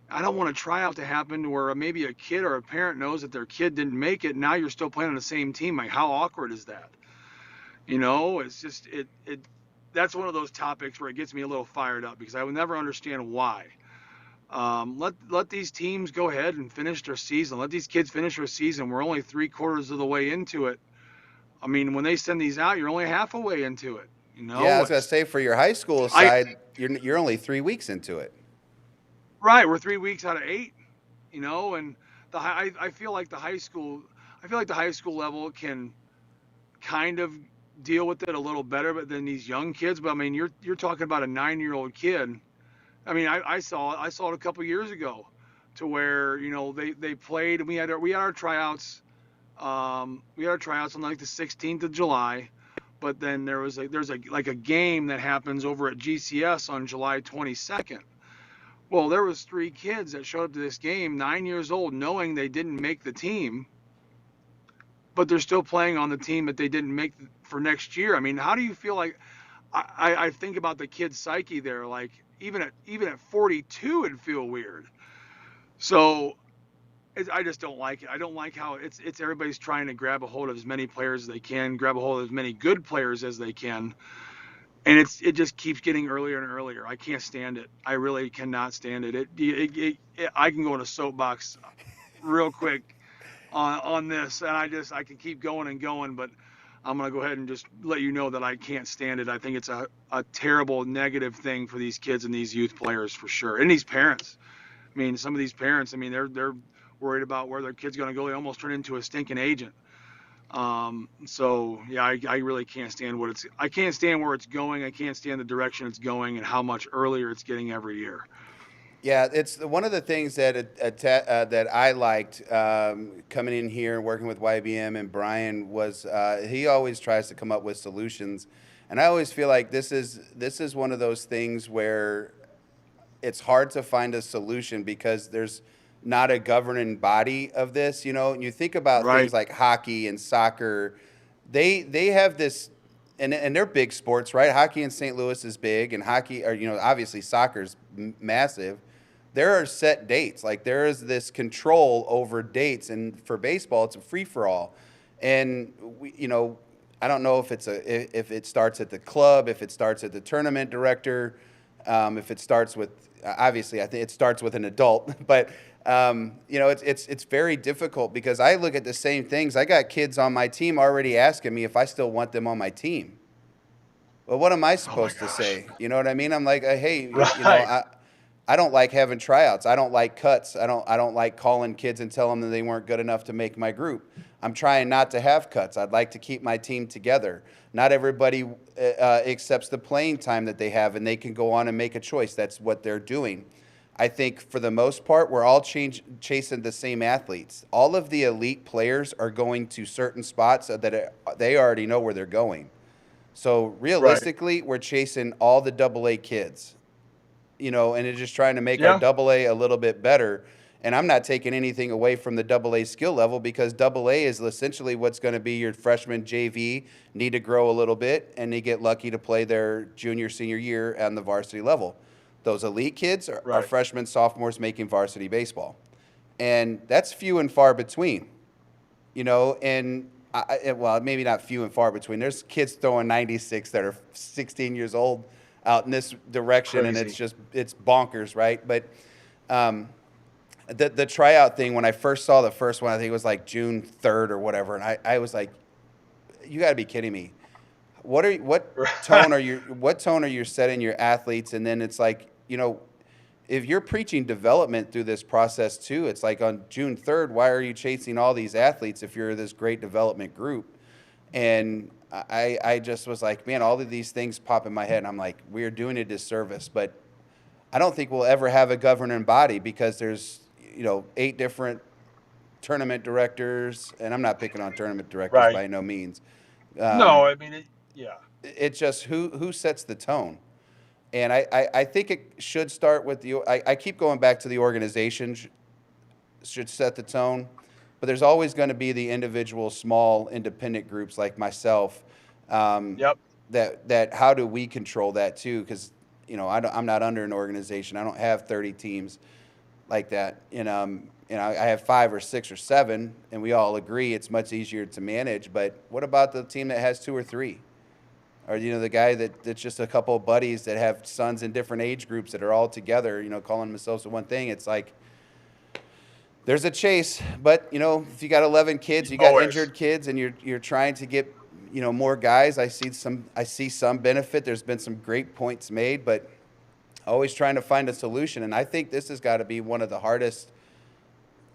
I don't want a tryout to happen where maybe a kid or a parent knows that their kid didn't make it. Now you're still playing on the same team. Like how awkward is that? It's just it. That's one of those topics where it gets me a little fired up because I would never understand why. Let these teams go ahead and finish their season. Let these kids finish their season. We're only 3/4 of the way into it. I mean, when they send these out, you're only half a way into it. Yeah, I was gonna say for your high school side, you're only 3 weeks into it. Right, we're 3 weeks out of 8. And I feel like the high school level can kind of deal with it a little better, but than these young kids. But I mean, you're talking about a 9-year-old kid. I mean, I saw it a couple years ago, to where they played and we had our tryouts. We had our tryouts on like the 16th of July, but then there's a game that happens over at GCS on July 22nd. Well, there was 3 kids that showed up to this game, 9 years old, knowing they didn't make the team, but they're still playing on the team that they didn't make for next year. I mean, how do you feel like? I think about the kid's psyche there. Like even at 42, it'd feel weird. So I just don't like it. I don't like how it's everybody's trying to grab a hold of as many players as they can, grab a hold of as many good players as they can. and it just keeps getting earlier and earlier. I can't stand it. I really cannot stand it. I can go in a soapbox real quick on this, and I can keep going and going, but I'm gonna go ahead and just let you know that I can't stand it. I think it's a terrible negative thing for these kids and these youth players for sure, and these parents. I mean, some of these parents, I mean, they're worried about where their kid's gonna go. They almost turn into a stinking agent. So yeah, I really can't stand I can't stand where it's going. I can't stand the direction it's going and how much earlier it's getting every year. Yeah, it's one of the things that I liked coming in here and working with YBM and Brian was he always tries to come up with solutions, and I always feel like this is one of those things where it's hard to find a solution because there's not a governing body of this, and you think about Right. things like hockey and soccer, they have this, and they're big sports, right? Hockey in St. Louis is big, and hockey, or obviously soccer's massive. There are set dates, like there is this control over dates, and for baseball, it's a free for all, and I don't know if it starts at the club, if it starts at the tournament director, if it starts with, obviously I think it starts with an adult, but it's very difficult because I look at the same things. I got kids on my team already asking me if I still want them on my team. Well, what am I Oh my supposed to gosh. say? You know what I mean? I'm like, hey, Right. I don't like having tryouts. I don't like cuts. I don't like calling kids and telling them that they weren't good enough to make my group. I'm trying not to have cuts. I'd like to keep my team together. Not everybody accepts the playing time that they have, and they can go on and make a choice. That's what they're doing. I think for the most part, we're all chasing the same athletes. All of the elite players are going to certain spots so that they already know where they're going. So Right. realistically, we're chasing all the double A kids, and it's just trying to make our Yeah. double A a little bit better. And I'm not taking anything away from the double A skill level because double A is essentially what's going to be your freshman JV, need to grow a little bit, and they get lucky to play their junior, senior year on the varsity level. Those elite kids are Right. freshmen, sophomores making varsity baseball. And that's few and far between, and well, maybe not few and far between. There's kids throwing 96 that are 16 years old out in this direction, and Crazy. it's bonkers, right? But the tryout thing, when I first saw the first one, I think it was like June 3rd or whatever, and I was like, you got to be kidding me. Right. What tone are you setting your athletes? And then it's like, if you're preaching development through this process too, it's like on June 3rd, why are you chasing all these athletes if you're this great development group? And I just was like, man, all of these things pop in my head, and I'm like, we're doing a disservice. But I don't think we'll ever have a governing body because there's 8 different tournament directors, and I'm not picking on tournament directors Right. by no means. No, Um, I mean, yeah. it's just who sets the tone. And I think it should start with I keep going back to the organization should set the tone, but there's always going to be the individual small independent groups like myself, um, Yep. that how do we control that too? Because I'm not under an organization. I don't have 30 teams like that. I have 5 or 6 or 7, and we all agree it's much easier to manage. But what about the team that has 2 or 3? Or the guy that's just a couple of buddies that have sons in different age groups that are all together, calling themselves the one thing. It's like there's a chase, but if you got 11 kids, you got Always. injured kids, and you're trying to get more guys. I see some benefit. There's been some great points made, but always trying to find a solution. And I think this has got to be one of the hardest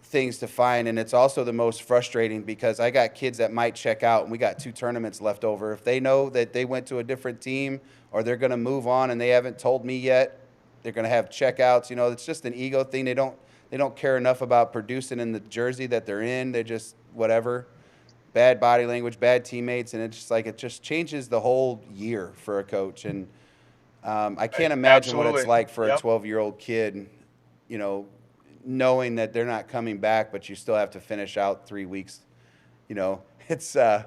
things to find, and it's also the most frustrating because I got kids that might check out, and we got 2 tournaments left over. If they know that they went to a different team or they're going to move on and they haven't told me yet, they're going to have checkouts. It's just an ego thing. They don't care enough about producing in the jersey that they're in. They just whatever, bad body language, bad teammates, and it's just like it just changes the whole year for a coach. And I can't imagine what it's Absolutely. like for a Yep. 12-year-old kid, you know, knowing that they're not coming back, but you still have to finish out 3 weeks. You know, it's a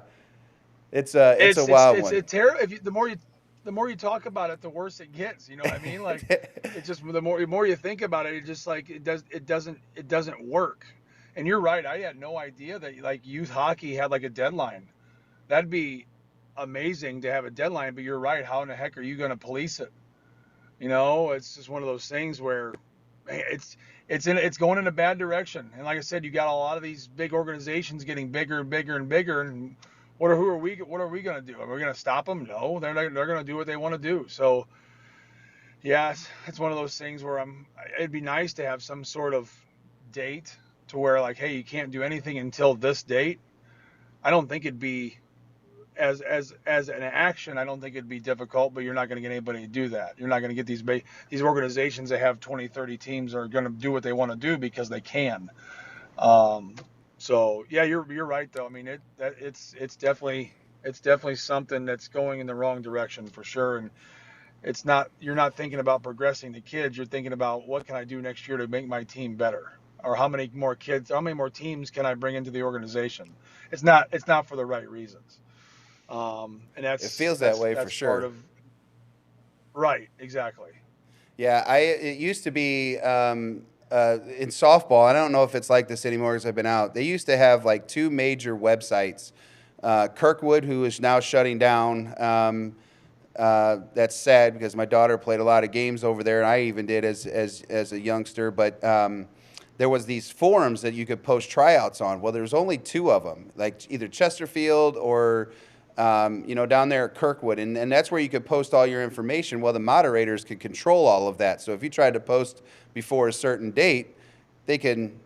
wild It's one. a terrible. If you, the more you talk about it, the worse it gets. You know what I mean? Like, it's just the more you think about it, it just like it doesn't work. And you're right. I had no idea that like youth hockey had like a deadline. That'd be amazing to have a deadline, but you're right. How in the heck are you going to police it? You know, it's just one of those things where it's going in a bad direction. And like I said, you got a lot of these big organizations getting bigger and bigger and bigger. And what are we going to do? Are we going to stop them? No, they're going to do what they want to do. So yeah, it's one of those things where it'd be nice to have some sort of date to where, like, hey, you can't do anything until this date. I don't think it'd be as an action. I don't think it'd be difficult, but you're not going to get anybody to do that. You're not going to get these organizations that have 20, 30 teams are going to do what they want to do because they can. So yeah, you're right though. I mean, it's definitely something that's going in the wrong direction for sure. And you're not thinking about progressing the kids. You're thinking about what can I do next year to make my team better, or how many more teams can I bring into the organization? It's not for the right reasons. And it feels that way for sure. Right, exactly. Yeah, it used to be in softball. I don't know if it's like this anymore because I've been out. They used to have like two major websites. Kirkwood, who is now shutting down. That's sad because my daughter played a lot of games over there, and I even did as a youngster. But there was these forums that you could post tryouts on. Well, there's only two of them, like either Chesterfield or down there at Kirkwood, and that's where you could post all your information. Well, the moderators could control all of that. So if you tried to post before a certain date, they can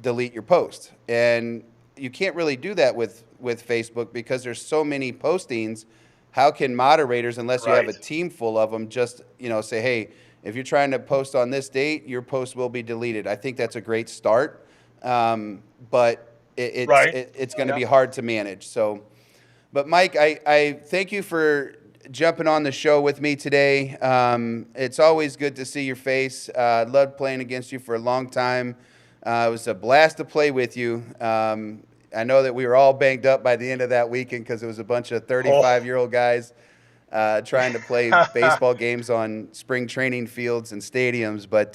delete your post, and you can't really do that with Facebook because there's so many postings. How can moderators, unless you have a team full of them, just say, hey, if you're trying to post on this date, your post will be deleted. I think that's a great start, but it's going to be hard to manage. So, but Mike, I thank you for jumping on the show with me today. It's always good to see your face. I loved playing against you for a long time. It was a blast to play with you. I know that we were all banged up by the end of that weekend because it was a bunch of 35-year-old guys trying to play baseball games on spring training fields and stadiums. But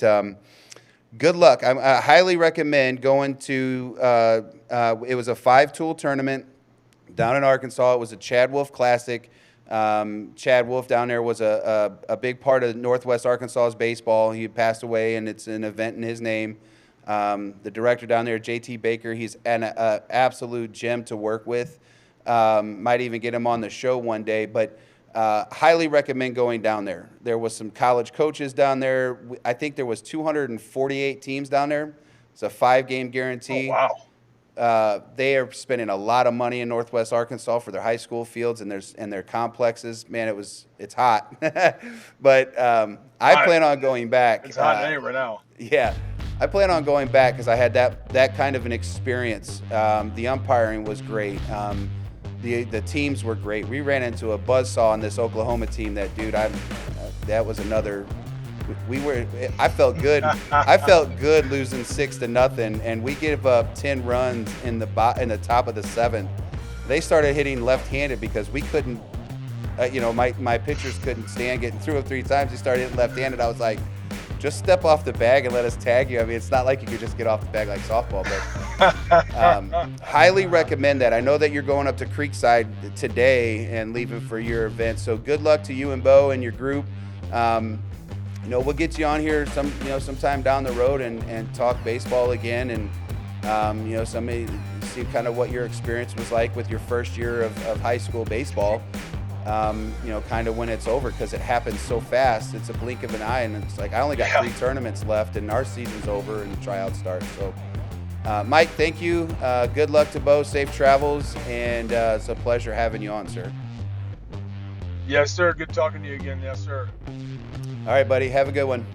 good luck. I highly recommend going to it was a 5-tool tournament down in Arkansas. It was a Chad Wolf Classic. Chad Wolf down there was a big part of Northwest Arkansas's baseball. He passed away, and it's an event in his name. The director down there, J.T. Baker, he's an absolute gem to work with. Might even get him on the show one day, but highly recommend going down there. There was some college coaches down there. I think there was 248 teams down there. It's a 5-game guarantee. Oh, wow. They are spending a lot of money in Northwest Arkansas for their high school fields and their complexes. Man, it's hot. But I plan on going back. It's hot anywhere now. Yeah. I plan on going back because I had that kind of an experience. The umpiring was great. The teams were great. We ran into a buzzsaw on this Oklahoma team. That was another. I felt good. I felt good losing 6-0, and we gave up 10 runs in the top of the 7th. They started hitting left-handed because we couldn't. My pitchers couldn't stand getting through them 3 times. They started hitting left-handed. I was like, just step off the bag and let us tag you. I mean, it's not like you could just get off the bag like softball, but highly recommend that. I know that you're going up to Creekside today and leaving for your event, so good luck to you and Bo and your group. We'll get you on here sometime down the road and talk baseball again, and somebody see kind of what your experience was like with your first year of high school baseball. Kind of when it's over, because it happens so fast. It's a blink of an eye, and it's like I only got 3 tournaments left, and our season's over, and the tryout starts. So, Mike, thank you. Good luck to Bo. Safe travels, and it's a pleasure having you on, sir. Yes, sir. Good talking to you again. Yes, sir. All right, buddy. Have a good one.